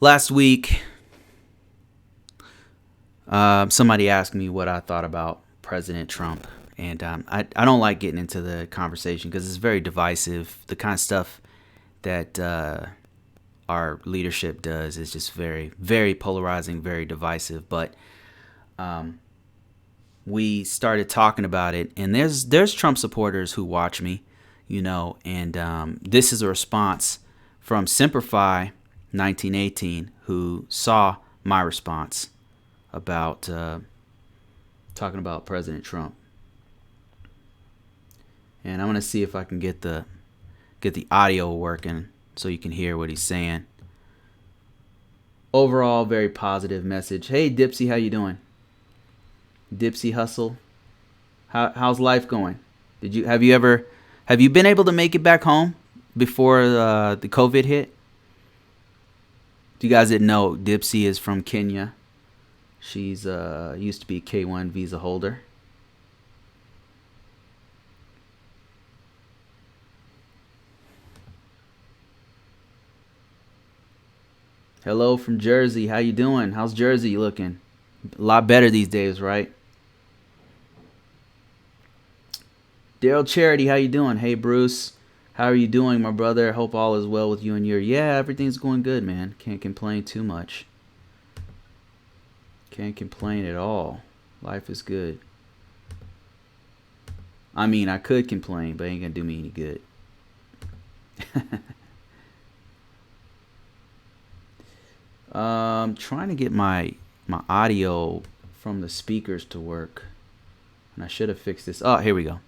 Last week, somebody asked me what I thought about President Trump. And I don't like getting into the conversation because it's very divisive. The kind of stuff that our leadership does is just very, very polarizing, very divisive. But we started talking about it, and there's Trump supporters who watch me, and this is a response from Simplify 1918, who saw my response about talking about President Trump. And I'm gonna see if I can get the audio working so you can hear what he's saying. Overall, very positive message. Hey, Dipsy, how you doing? Dipsy Hustle. How's life going? Have you been able to make it back home before the COVID hit? If you guys didn't know, Dipsy is from Kenya. She's used to be a K1 visa holder. Hello from Jersey. How you doing? How's Jersey looking? A lot better these days, right? Daryl Charity, how you doing? Hey, Bruce. How are you doing, my brother? Hope all is well with you and your... Yeah, everything's going good, man. Can't complain too much. Can't complain at all. Life is good. I mean, I could complain, but it ain't gonna do me any good. Trying to get my audio from the speakers to work, and I should have fixed this. Oh, here we go.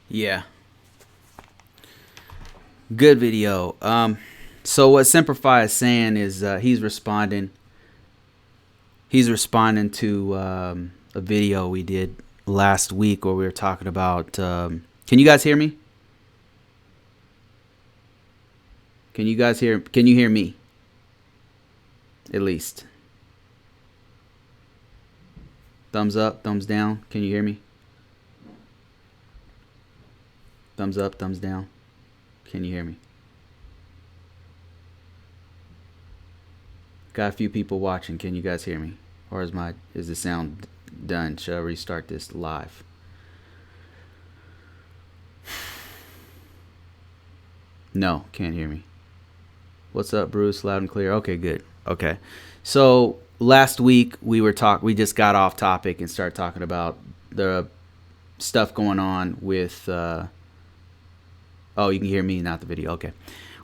Yeah, good video. So what Simplify is saying is he's responding. He's responding to a video we did last week where we were talking about. Can you guys hear me? Can you guys hear? Can you hear me? At least. Thumbs up, thumbs down. Can you hear me? Thumbs up, thumbs down. Can you hear me? Got a few people watching. Can you guys hear me? Or is the sound done? Should I restart this live? No, can't hear me. What's up, Bruce? Loud and clear. Okay, good. Okay. So last week we just got off topic and started talking about the stuff going on with oh, you can hear me, not the video. Okay.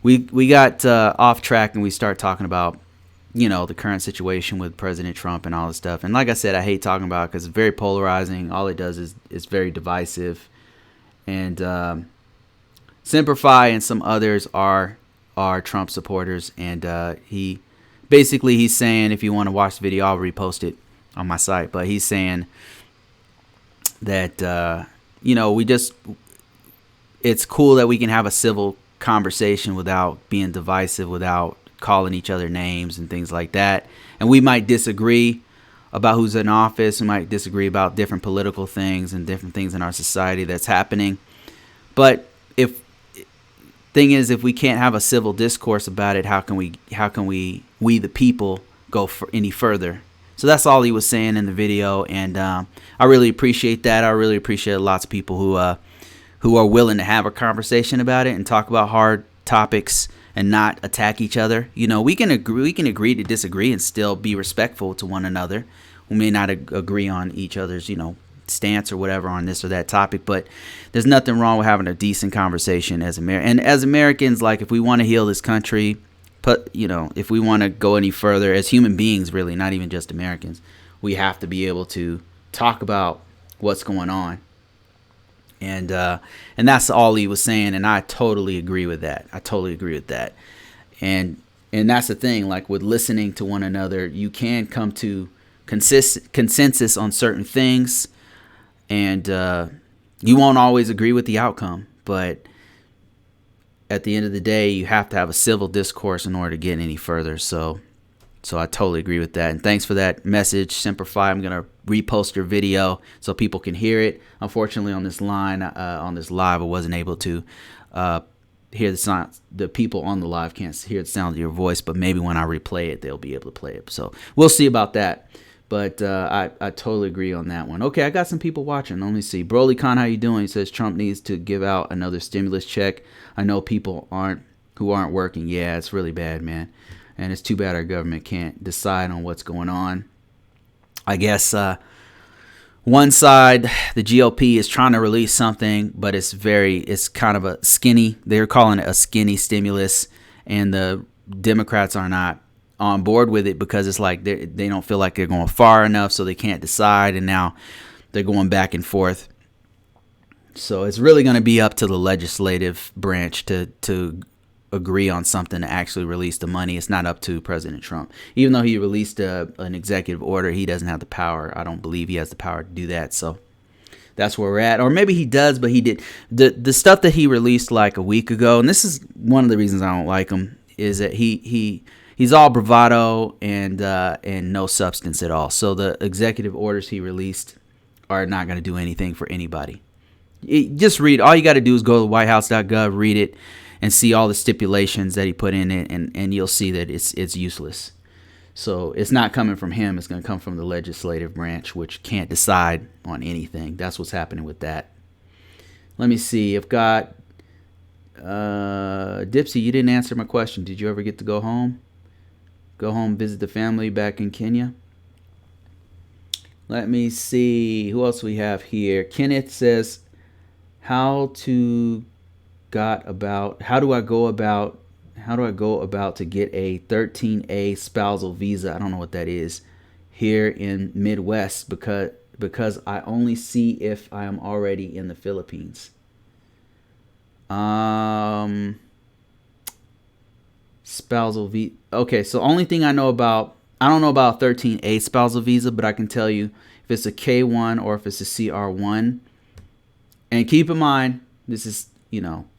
We got off track and we started talking about, the current situation with President Trump and all this stuff. And like I said, I hate talking about it because it's very polarizing. All it does is it's very divisive. And Simplify and some others are Trump supporters. And he basically he's saying, if you want to watch the video, I'll repost it on my site. But he's saying that it's cool that we can have a civil conversation without being divisive, without calling each other names and things like that. And we might disagree about who's in office. We might disagree about different political things and different things in our society that's happening. But if we can't have a civil discourse about it, how can we the people go for any further? So that's all he was saying in the video, and I really appreciate that. I really appreciate lots of people who are willing to have a conversation about it and talk about hard topics and not attack each other. We can agree to disagree and still be respectful to one another. We may not agree on each other's stance or whatever on this or that topic, but there's nothing wrong with having a decent conversation as Americans. Like, if we want to heal this country, if we want to go any further as human beings, really, not even just Americans, we have to be able to talk about what's going on. And that's all he was saying, and I totally agree with that. And that's the thing, like with listening to one another, you can come to consensus on certain things, and you won't always agree with the outcome, but at the end of the day, you have to have a civil discourse in order to get any further. So I totally agree with that. And thanks for that message, Semper Fi. I'm going to repost your video so people can hear it. Unfortunately, on this live, I wasn't able to hear the sound. The people on the live can't hear the sound of your voice, but maybe when I replay it, they'll be able to play it. So we'll see about that. But I totally agree on that one. Okay, I got some people watching. Let me see. Broly Khan, how you doing? He says Trump needs to give out another stimulus check. I know people who aren't working. Yeah, it's really bad, man. And it's too bad our government can't decide on what's going on. I guess one side, the GOP, is trying to release something, but it's kind of a skinny. They're calling it a skinny stimulus, and the Democrats are not on board with it because it's like they don't feel like they're going far enough, so they can't decide, and now they're going back and forth. So it's really going to be up to the legislative branch to agree on something to actually release the money. It's not up to President Trump. Even though he released an executive order, he doesn't have the power. I don't believe he has the power to do that. So that's where we're at. Or maybe he does, but he did. The stuff that he released like a week ago, and this is one of the reasons I don't like him, is that he's all bravado and no substance at all. So the executive orders he released are not going to do anything for anybody. Just read. All you got to do is go to whitehouse.gov, read it, and see all the stipulations that he put in it, and you'll see that it's useless. So it's not coming from him. It's going to come from the legislative branch, which can't decide on anything. That's what's happening with that. Let me see. I've got Dipsy, you didn't answer my question. Did you ever get to go home? Go home, visit the family back in Kenya? Let me see. Who else we have here? Kenneth says, how do I go about to get a 13A spousal visa? I don't know what that is here in Midwest because I only see if I am already in the Philippines. Spousal visa. Okay, so only thing I don't know about 13A spousal visa, but I can tell you if it's a K1 or if it's a CR1. And keep in mind, this is,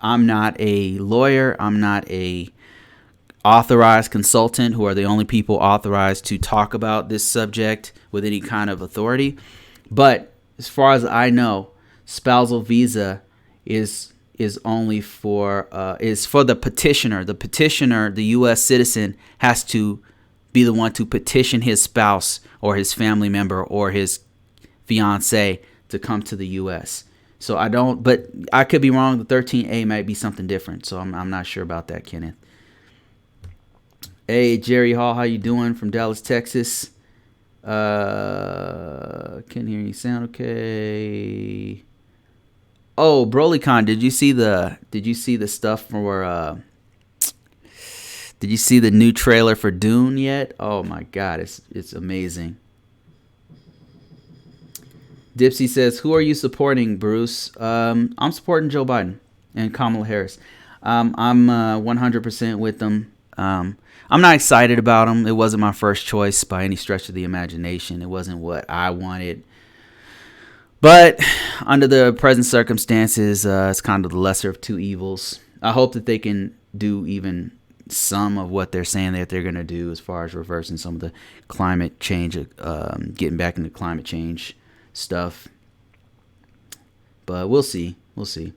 I'm not a lawyer. I'm not a authorized consultant, who are the only people authorized to talk about this subject with any kind of authority. But as far as I know, spousal visa is only for the petitioner. The petitioner, the U.S. citizen, has to be the one to petition his spouse or his family member or his fiance to come to the U.S. So but I could be wrong. The 13A might be something different. So I'm not sure about that, Kenneth. Hey, Jerry Hall, how you doing from Dallas, Texas? Can't hear any sound. Okay. Oh, BrolyCon, did you see the stuff for did you see the new trailer for Dune yet? Oh my God, it's amazing. Dipsy says, who are you supporting, Bruce? I'm supporting Joe Biden and Kamala Harris. I'm 100% with them. I'm not excited about them. It wasn't my first choice by any stretch of the imagination. It wasn't what I wanted. But under the present circumstances, it's kind of the lesser of two evils. I hope that they can do even some of what they're saying that they're going to do as far as reversing some of the climate change, getting back into climate change stuff. But we'll see. We'll see.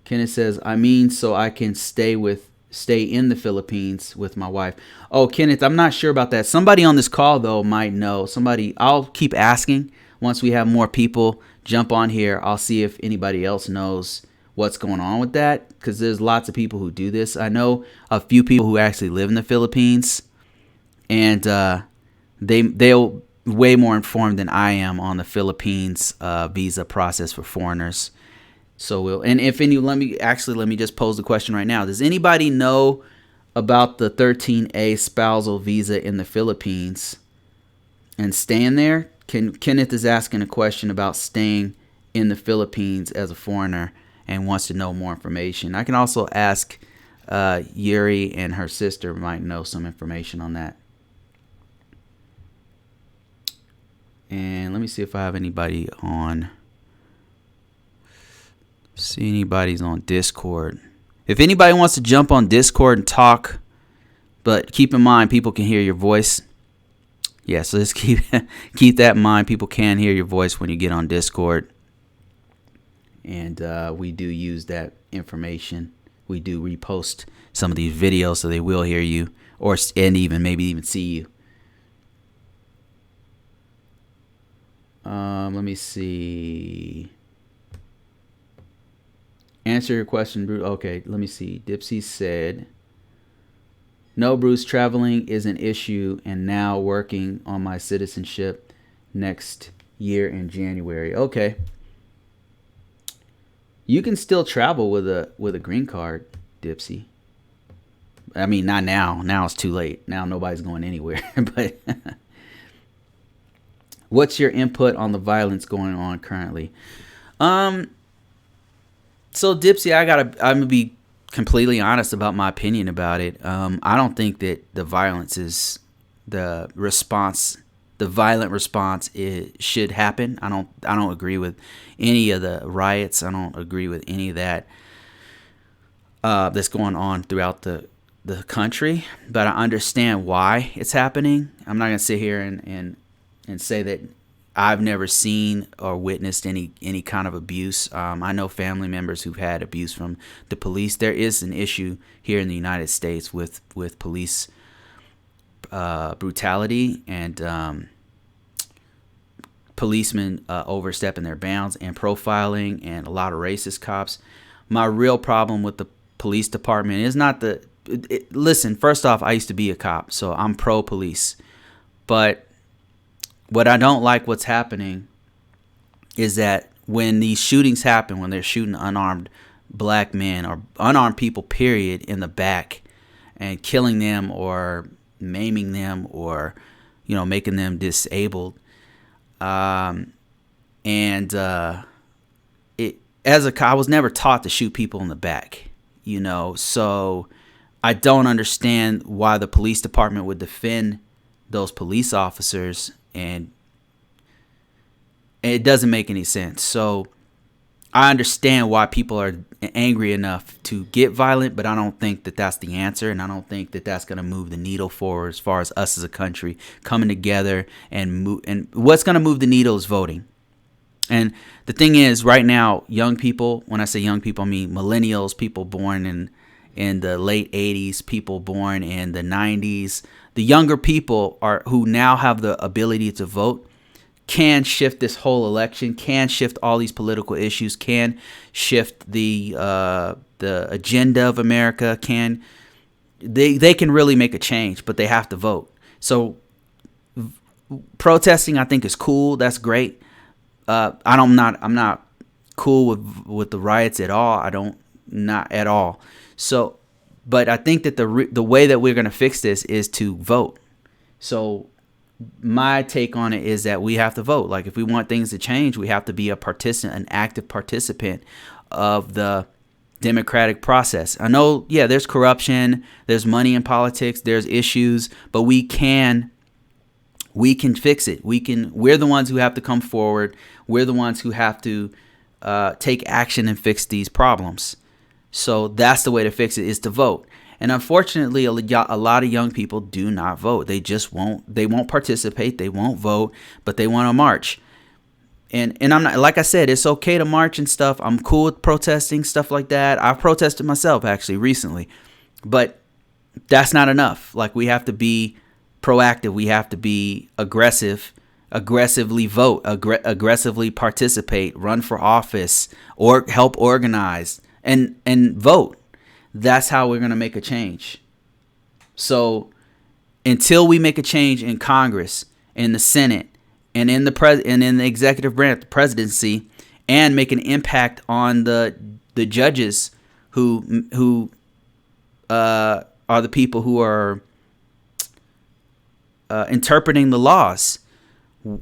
Kenneth says, I mean, so I can stay in the Philippines with my wife. Oh, Kenneth, I'm not sure about that. Somebody on this call, though, might know. I'll keep asking. Once we have more people jump on here, I'll see if anybody else knows what's going on with that, because there's lots of people who do this. I know a few people who actually live in the Philippines, and they're way more informed than I am on the Philippines visa process for foreigners. So let me just pose the question right now. Does anybody know about the 13A spousal visa in the Philippines and staying there? Kenneth is asking a question about staying in the Philippines as a foreigner and wants to know more information. I can also ask Yuri, and her sister might know some information on that. And let me see if I have anybody on. See anybody's on Discord. If anybody wants to jump on Discord and talk, but keep in mind people can hear your voice. Yeah, so just keep that in mind. People can hear your voice when you get on Discord. And we do use that information. We do repost some of these videos so they will hear you, and maybe even see you. Let me see. Answer your question, Bruce. Okay, let me see. Dipsy said, no, Bruce, traveling is an issue, and now working on my citizenship next year in January. Okay. You can still travel with a green card, Dipsy. I mean, not now. Now it's too late. Now nobody's going anywhere. But what's your input on the violence going on currently? So Dipsy, I'm gonna be completely honest about my opinion about it. I don't think that the violence is the response. The violent response should happen. I don't agree with any of the riots. I don't agree with any of that that's going on throughout the country. But I understand why it's happening. I'm not gonna sit here and say that I've never seen or witnessed any kind of abuse. I know family members who've had abuse from the police. There is an issue here in the United States with police brutality and policemen overstepping their bounds and profiling and a lot of racist cops. My real problem with the police department is not listen, first off, I used to be a cop, so I'm pro-police. But what I don't like what's happening is that when these shootings happen, when they're shooting unarmed black men or unarmed people, period, in the back and killing them or maiming them or, making them disabled. As a cop, I was never taught to shoot people in the back, so I don't understand why the police department would defend those police officers, and it doesn't make any sense. So I understand why people are angry enough to get violent, but I don't think that that's the answer, and I don't think that that's going to move the needle forward as far as us as a country coming together and move. And what's going to move the needle is voting. And the thing is, right now, young people, when I say young people, I mean millennials, people born in the late 80s, people born in the 90s. The younger people who now have the ability to vote can shift this whole election, can shift all these political issues, can shift the agenda of America. They can really make a change, but they have to vote. So protesting, I think, is cool. That's great. I'm not cool with the riots at all. Not at all. So, but I think that the way that we're going to fix this is to vote. So my take on it is that we have to vote. Like, if we want things to change, we have to be an active participant of the democratic process. I know, yeah, there's corruption, there's money in politics, there's issues, but we can fix it. We're the ones who have to come forward. We're the ones who have to take action and fix these problems. So that's the way to fix it, is to vote. And unfortunately, a lot of young people do not vote. They just won't. They won't participate. They won't vote, but they want to march. And I'm not, like I said, it's okay to march and stuff. I'm cool with protesting, stuff like that. I've protested myself actually recently, but that's not enough. Like, we have to be proactive. We have to be aggressively vote, aggressively participate, run for office, or help organize and vote. That's how we're going to make a change. So until we make a change in Congress, in the Senate, and in the executive branch, the presidency, and make an impact on the judges who are the people who are interpreting the laws,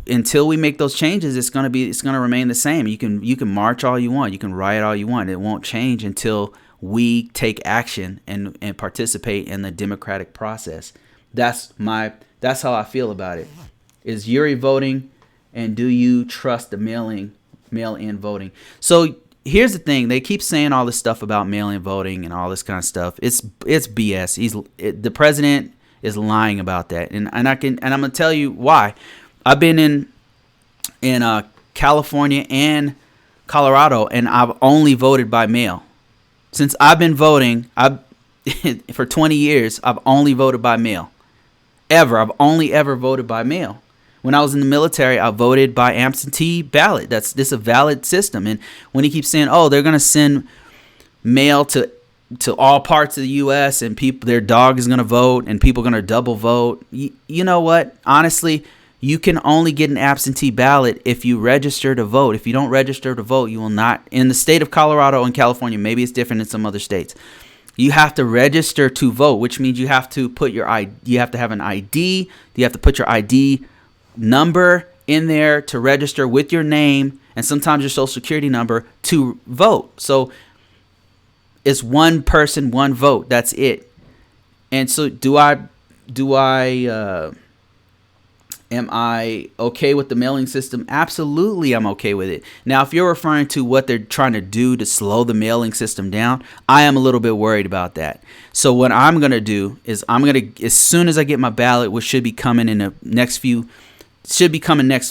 until we make those changes, it's going to remain the same. You can march all you want, you can riot all you want. It won't change until we take action and participate in the democratic process. That's how I feel about it. Is Yuri voting, and do you trust the mail-in voting? So here's the thing: they keep saying all this stuff about mail-in voting and all this kind of stuff. It's BS. The president is lying about that, and I'm gonna tell you why. I've been in California and Colorado, and I've only voted by mail. Since I've been voting, for 20 years, I've only voted by mail. I've only ever voted by mail. When I was in the military, I voted by absentee ballot. This is a valid system. And when he keeps saying, "Oh, they're gonna send mail to all parts of the U.S. and their dog is gonna vote and people are gonna double vote," you know what? Honestly, you can only get an absentee ballot if you register to vote. If you don't register to vote, you will not. In the state of Colorado and California, maybe it's different in some other states, you have to register to vote, which means you have to put you have to have an ID. You have to put your ID number in there to register with your name and sometimes your social security number to vote. So it's one person, one vote. That's it. And so am I okay with the mailing system? Absolutely, I'm okay with it. Now, if you're referring to what they're trying to do to slow the mailing system down, I am a little bit worried about that. So what I'm going to do is as soon as I get my ballot, which should be coming next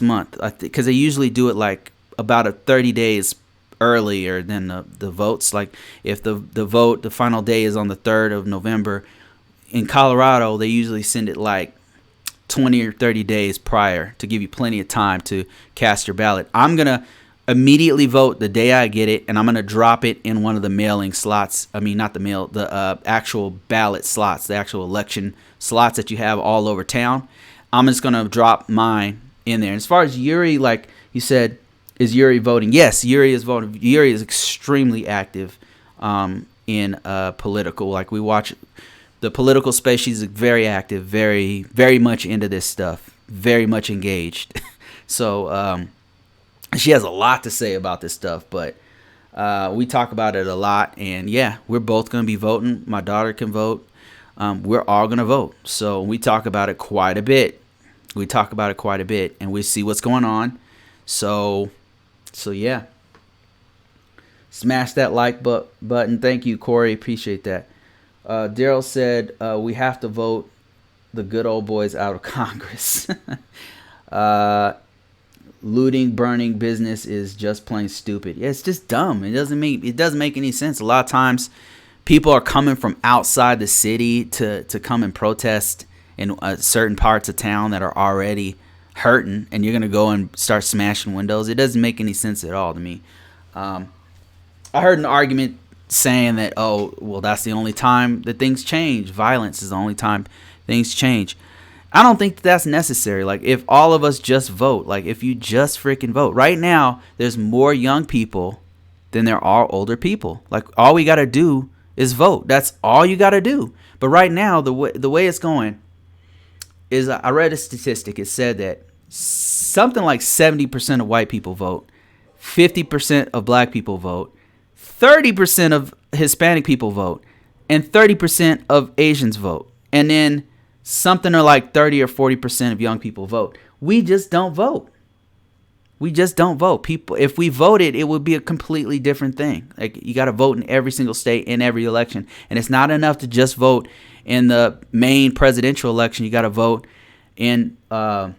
month, because they usually do it like about 30 days earlier than the votes. Like if the final day is on the 3rd of November, in Colorado, they usually send it like 20 or 30 days prior to give you plenty of time to cast your ballot. I'm going to immediately vote the day I get it, and I'm going to drop it in one of the mailing slots. I mean, not the mail, the actual ballot slots, the actual election slots that you have all over town. I'm just going to drop mine in there. And as far as Yuri, like you said, is Yuri voting? Yes, Yuri is voting. Yuri is extremely active in political. Like, we watch the political space. She's very active, very, very much into this stuff, very much engaged. So she has a lot to say about this stuff, but we talk about it a lot. And yeah, we're both going to be voting. My daughter can vote. We're all going to vote. So we talk about it quite a bit. And we see what's going on. So yeah. Smash that like button. Thank you, Corey. Appreciate that. Daryl said we have to vote the good old boys out of Congress. Looting, burning business is just plain stupid. Yeah, it's just dumb. It doesn't make any sense. A lot of times people are coming from outside the city to come and protest in certain parts of town that are already hurting, and you're going to go and start smashing windows. It doesn't make any sense at all to me. I heard an argument saying that, oh, well, that's the only time that things change. Violence is the only time things change. I don't think that's necessary. Like, if all of us just vote, like if you just freaking vote. Right now, there's more young people than there are older people. Like, all we got to do is vote. That's all you got to do. But right now, the way it's going is, I read a statistic. It said that something like 70% of white people vote, 50% of black people vote, 30% of Hispanic people vote, and 30% of Asians vote, and then something like 30 or 40% of young people vote. We just don't vote. We just don't vote. People, if we voted, it would be a completely different thing. Like, you got to vote in every single state in every election, and it's not enough to just vote in the main presidential election. You got to vote in the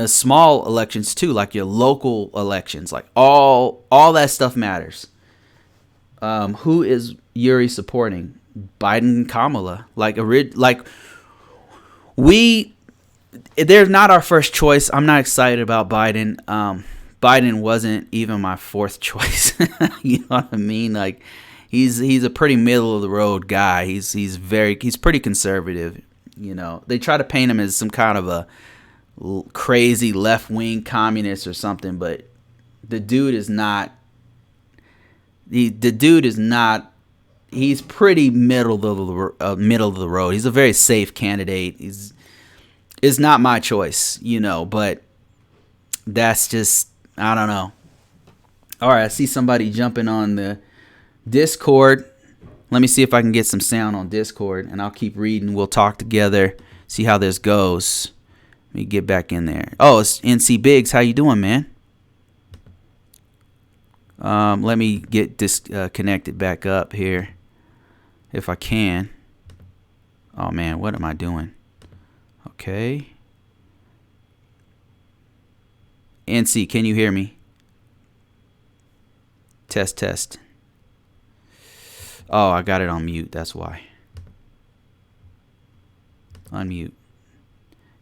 small elections too, like your local elections. Like all that stuff matters. Who is Yuri supporting? Biden and Kamala. They're not our first choice. I'm not excited about Biden. Biden wasn't even my fourth choice. You know what I mean? Like, he's a pretty middle of the road guy. He's pretty conservative. You know, they try to paint him as some kind of a crazy left wing communist or something, but the dude is not. The dude is not. He's pretty middle of the road. He's a very safe candidate. It's not my choice, you know, but that's just, I don't know. All right, I see somebody jumping on the Discord. Let me see if I can get some sound on Discord, and I'll keep reading. We'll talk together, see how this goes. Let me get back in there. Oh, it's NC Biggs. How you doing, man? Let me get disconnected back up here if I can. Oh, man, what am I doing? Okay. NC, can you hear me? Test. Oh, I got it on mute. That's why. Unmute.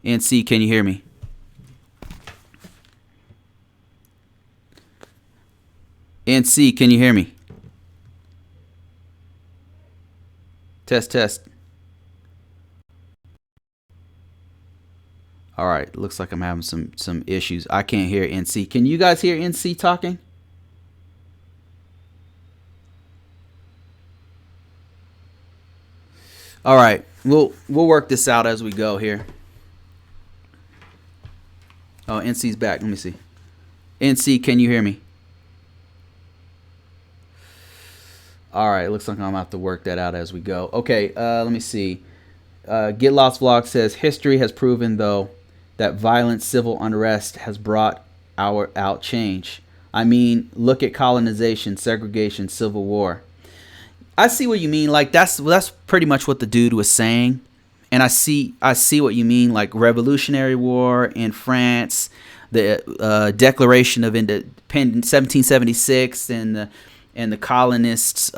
NC, can you hear me? NC, can you hear me? Test. All right, looks like I'm having some issues. I can't hear NC. Can you guys hear NC talking? All right, we'll work this out as we go here. Oh, NC's back. Let me see. NC, can you hear me? All right, looks like I'm going to have to work that out as we go. Okay, let me see. Get Lost Vlog says, history has proven, though, that violent civil unrest has brought out change. I mean, look at colonization, segregation, civil war. I see what you mean. Like, that's pretty much what the dude was saying. And I see what you mean. Like, Revolutionary War in France, the Declaration of Independence, 1776, and the colonists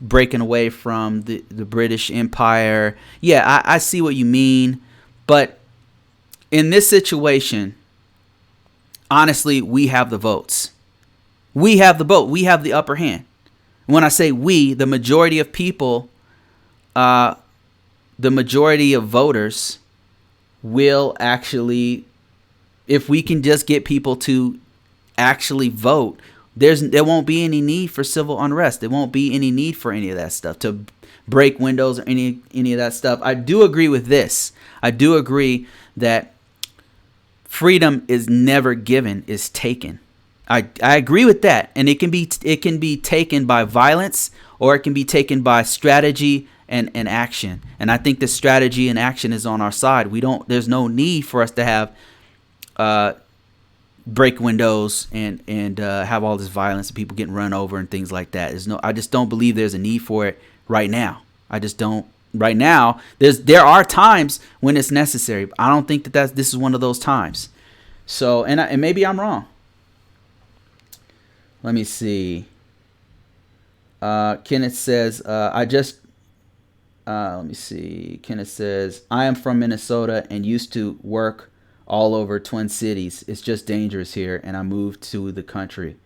breaking away from the British Empire. Yeah, I see what you mean. But in this situation, honestly, we have the votes. We have the vote. We have the upper hand. When I say we, the majority of people, the majority of voters will actually, if we can just get people to actually vote, there won't be any need for civil unrest. There won't be any need for any of that stuff, to break windows or any of that stuff. I do agree with this. I do agree that freedom is never given, is taken. I agree with that, and it can be taken by violence, or it can be taken by strategy and action. And I think the strategy and action is on our side. There's no need for us to have break windows and have all this violence and people getting run over and things like that. I just don't believe there's a need for it right now. I just don't. Right now, there are times when it's necessary. But I don't think this is one of those times. So, and maybe I'm wrong. Let me see. Kenneth says, let me see. Kenneth says, I am from Minnesota and used to work all over Twin Cities. It's just dangerous here, and I moved to the country.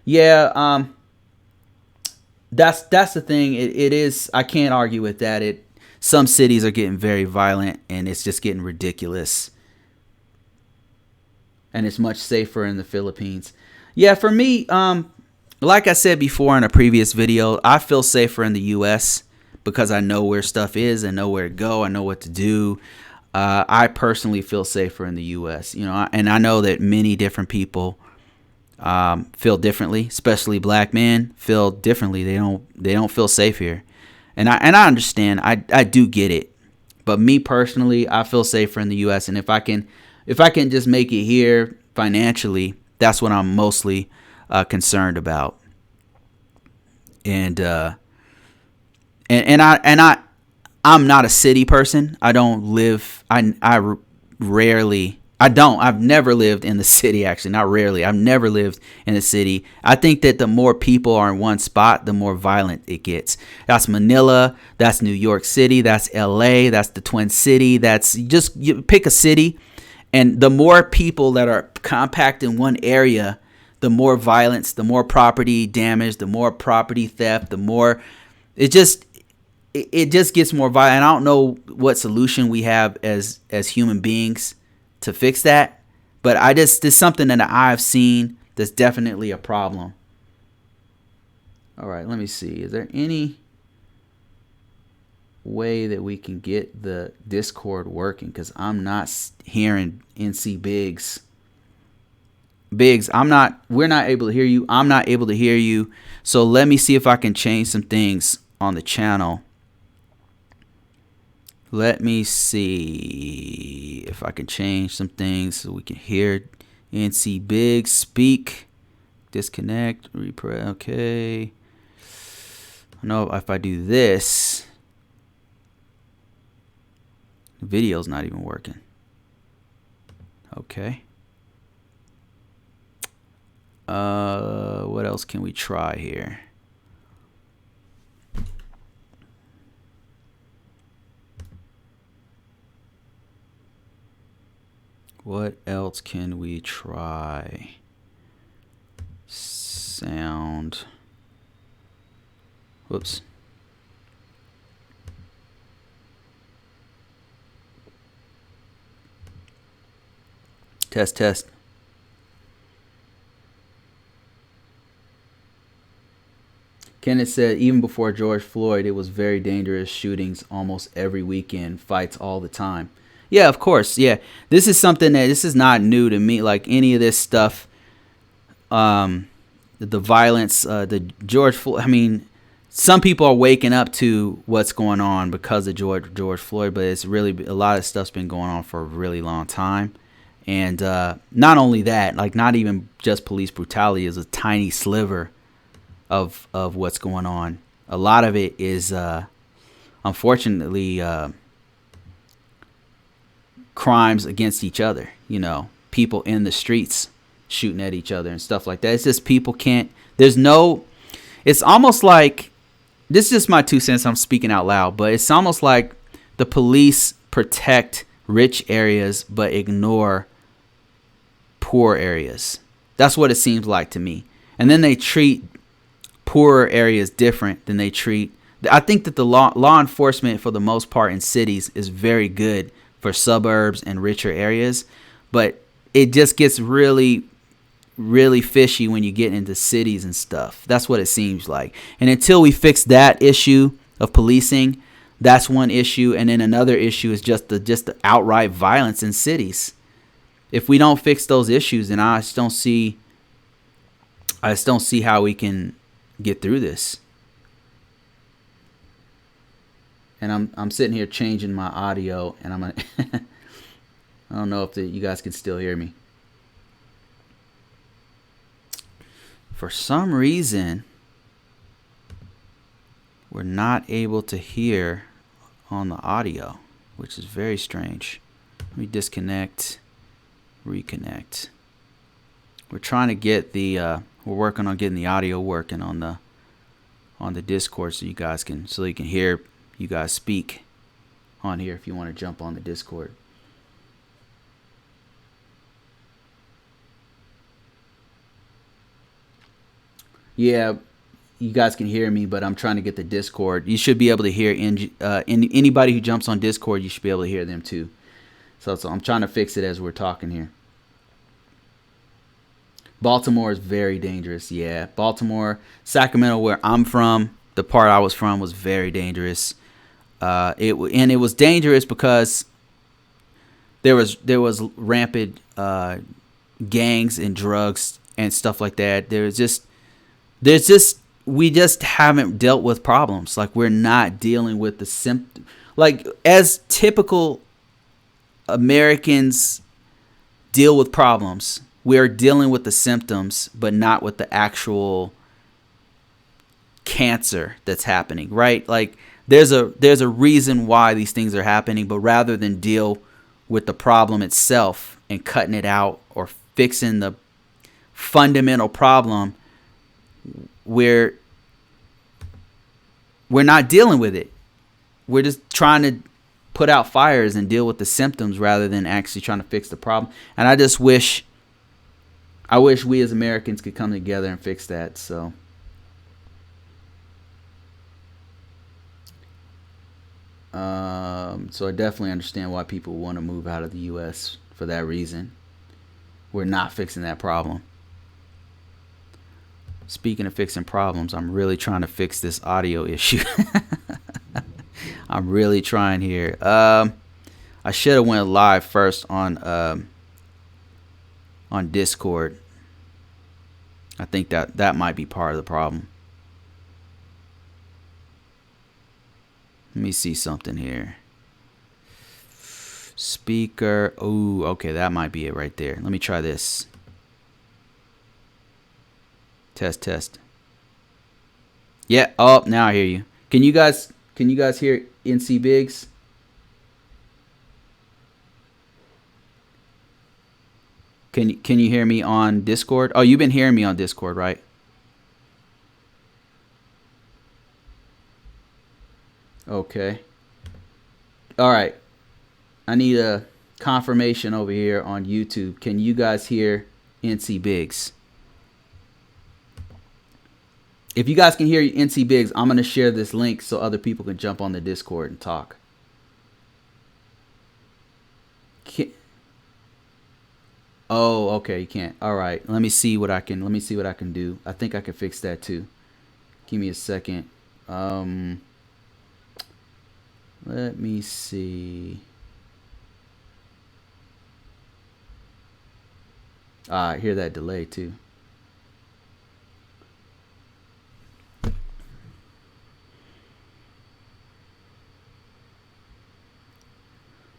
Yeah, that's the thing. It is. I can't argue with that. Some cities are getting very violent, and it's just getting ridiculous. And it's much safer in the Philippines. Yeah, for me, like I said before in a previous video, I feel safer in the U.S. because I know where stuff is, I know where to go, I know what to do. I personally feel safer in the U.S. And I know that many different people feel differently, especially black men feel differently. They don't feel safe here. And I understand. I do get it. But me personally, I feel safer in the US, and if I can just make it here financially, that's what I'm mostly concerned about. And I'm not a city person. I don't live. I rarely. I don't. I've never lived in the city. Actually, not rarely. I've never lived in the city. I think that the more people are in one spot, the more violent it gets. That's Manila. That's New York City. That's LA. That's the Twin City. That's just, you pick a city, and the more people that are compact in one area, the more violence, the more property damage, the more property theft, the more it just gets more violent. I don't know what solution we have as human beings to fix that, but there's something that I've seen that's definitely a problem. All right, let me see. Is there any way that we can get the Discord working? Because I'm not hearing NC Biggs. We're not able to hear you. I'm not able to hear you. So let me see if I can change some things on the channel. Let me see if I can change some things so we can hear NC Biggs speak. Disconnect, repress. Okay. I know if I do this, the video's not even working. Okay. What else can we try here? What else can we try? Sound. Whoops. Test. Kenneth said, even before George Floyd, it was very dangerous. Shootings almost every weekend, fights all the time. Yeah, of course. Yeah, this is something this is not new to me. Like any of this stuff, the violence, the George Floyd. I mean, some people are waking up to what's going on because of George Floyd, but it's really a lot of stuff's been going on for a really long time. And not only that, like not even just police brutality is a tiny sliver of what's going on. A lot of it is unfortunately crimes against each other, people in the streets shooting at each other and stuff like that. It's just people can't, it's almost like, this is just my 2 cents, I'm speaking out loud, but it's almost like the police protect rich areas but ignore poor areas. That's what it seems like to me. And then they treat poorer areas different than they treat. I think that the law enforcement for the most part in cities is very good for suburbs and richer areas, but it just gets really, really fishy when you get into cities and stuff. That's what it seems like. And until we fix that issue of policing, that's one issue. And then another issue is just the outright violence in cities. If we don't fix those issues, then I just don't see how we can get through this. And I'm sitting here changing my audio, and I'm gonna I don't know if you guys can still hear me. For some reason, we're not able to hear on the audio, which is very strange. Let me disconnect, reconnect. We're trying to get we're working on getting the audio working on the Discord so you can hear you guys speak on here if you want to jump on the Discord. Yeah, you guys can hear me, but I'm trying to get the Discord. You should be able to hear anybody who jumps on Discord. You should be able to hear them too. So I'm trying to fix it as we're talking here. Baltimore is very dangerous. Yeah, Baltimore, Sacramento, where I'm from, the part I was from was very dangerous. It was dangerous because there was rampant gangs and drugs and stuff like that. There's just we just haven't dealt with problems. Like we're not dealing with the symptom. Like as typical Americans deal with problems, we are dealing with the symptoms, but not with the actual cancer that's happening, right? Like there's a reason why these things are happening, but rather than deal with the problem itself and cutting it out or fixing the fundamental problem, we're not dealing with it. We're just trying to put out fires and deal with the symptoms rather than actually trying to fix the problem. And I wish we as Americans could come together and fix that. So I definitely understand why people want to move out of the U.S. for that reason. We're not fixing that problem. Speaking of fixing problems, I'm really trying to fix this audio issue. I'm really trying here. I should have went live first on Discord. I think that might be part of the problem. Let me see something here. Speaker. Oh, okay, that might be it right there. Let me try this. Test. Yeah. Oh, now I hear you. Can you guys hear NC Biggs? Can you hear me on Discord? Oh, you've been hearing me on Discord, right? Okay. All right. I need a confirmation over here on YouTube. Can you guys hear NC Biggs? If you guys can hear NC Biggs, I'm going to share this link so other people can jump on the Discord and talk. Oh, okay, you can't. All right. Let me see what I can do. I think I can fix that too. Give me a second. Let me see. I hear that delay too.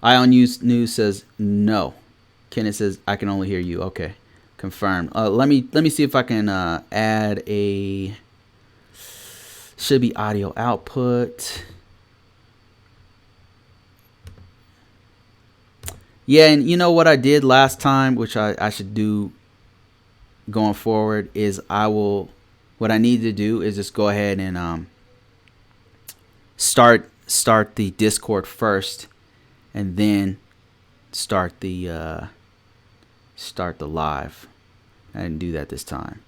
Ion News says no. Kenneth says I can only hear you. Okay, confirmed. Let me see if I can add a. Should be audio output. Yeah, and you know what I did last time, which I should do going forward, is what I need to do is just go ahead and start the Discord first, and then start the live. I didn't do that this time.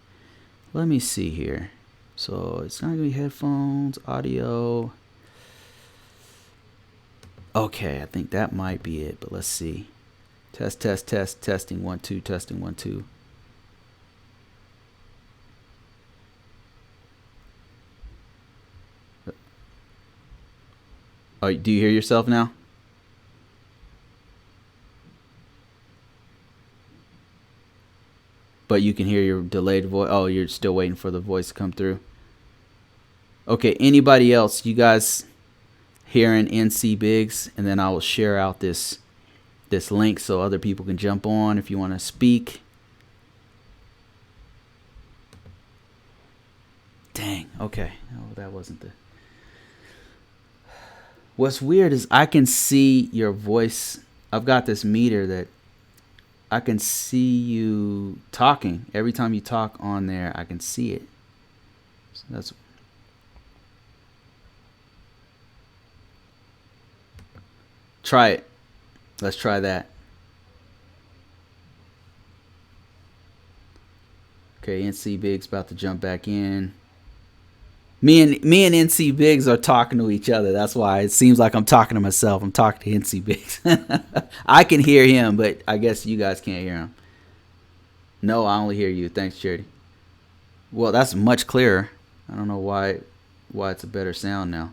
Let me see here. So it's not gonna be headphones, audio. Okay, I think that might be it, but let's see. Test, testing 1 2, testing 1 2. Oh, do you hear yourself now? But you can hear your delayed voice. Oh, you're still waiting for the voice to come through. Okay, anybody else? You guys hearing NC Biggs? And then I will share out this link so other people can jump on if you want to speak. Dang. Okay. Oh, that wasn't the. What's weird is I can see your voice. I've got this meter that I can see you talking. Every time you talk on there, I can see it. So that's. Try it. Let's try that. Okay, NC Biggs about to jump back in. Me and NC Biggs are talking to each other. That's why it seems like I'm talking to myself. I'm talking to NC Biggs. I can hear him, but I guess you guys can't hear him. No, I only hear you. Thanks, Charity. Well, that's much clearer. I don't know why it's a better sound now.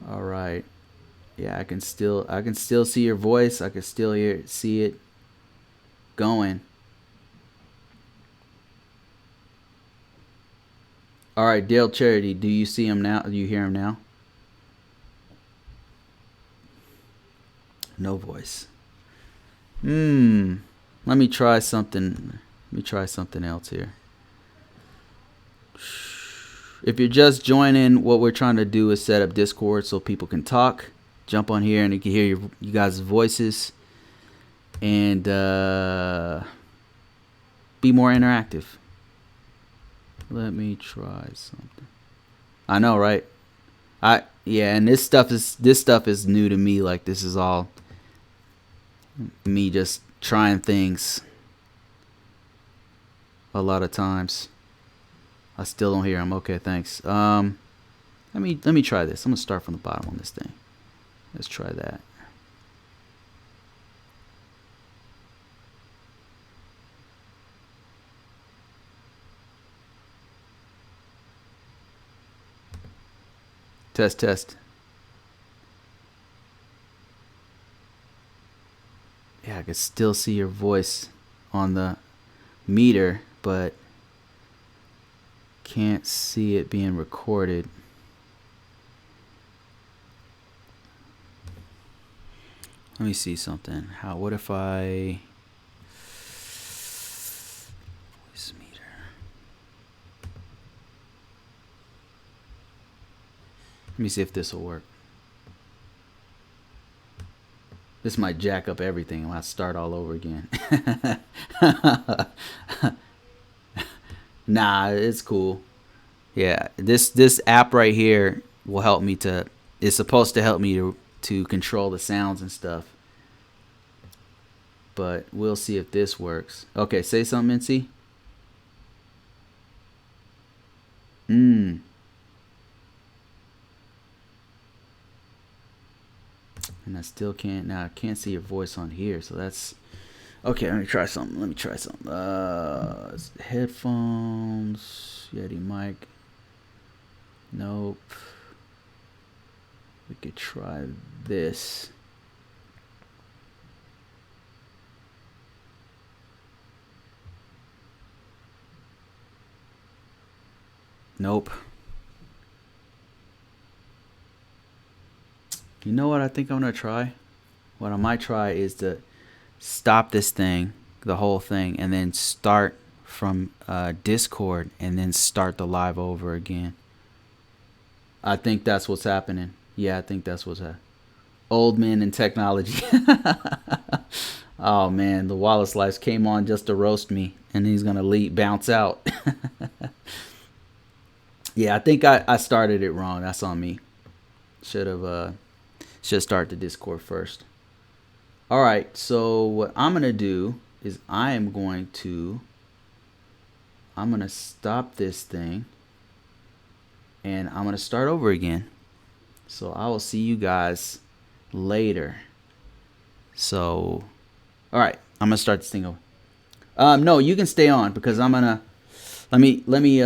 All right. Yeah, I can still see your voice. I can still see it going. All right, Dale Charity, do you see him now? Do you hear him now? No voice. Let me try something. Let me try something else here. If you're just joining, what we're trying to do is set up Discord so people can talk. Jump on here and you can hear you guys' voices and be more interactive. Let me try something. I know, right? And this stuff is new to me. Like, this is all me just trying things a lot of times. I still don't hear him. Okay, thanks. Let me try this. I'm gonna start from the bottom on this thing. Let's try that. Test. Yeah, I can still see your voice on the meter, but can't see it being recorded. Let me see something. What if I voice meter? Let me see if this will work. This might jack up everything. I'll have to start all over again. Nah, it's cool. Yeah, this app right here will help me it's supposed to help me to control the sounds and stuff. But we'll see if this works. Okay, say something, Mincy. And I still can't. Now I can't see your voice on here, so that's okay. Let me try something. Headphones, Yeti mic. Nope. We could try this. Nope. You know what I think I'm going to try? What I might try is to stop this thing, the whole thing, and then start from Discord and then start the live over again. I think that's what's happening. Yeah, I think that's what's happening. Old men and technology. Oh, man. The Wallace Lives came on just to roast me, and he's going to bounce out. Yeah, I think I started it wrong. That's on me. Should start the Discord first. All right, so what I'm going to do is I'm going to stop this thing, and I'm going to start over again. So I will see you guys later. So, all right, I'm going to start this thing over. No, you can stay on because I'm going to, let me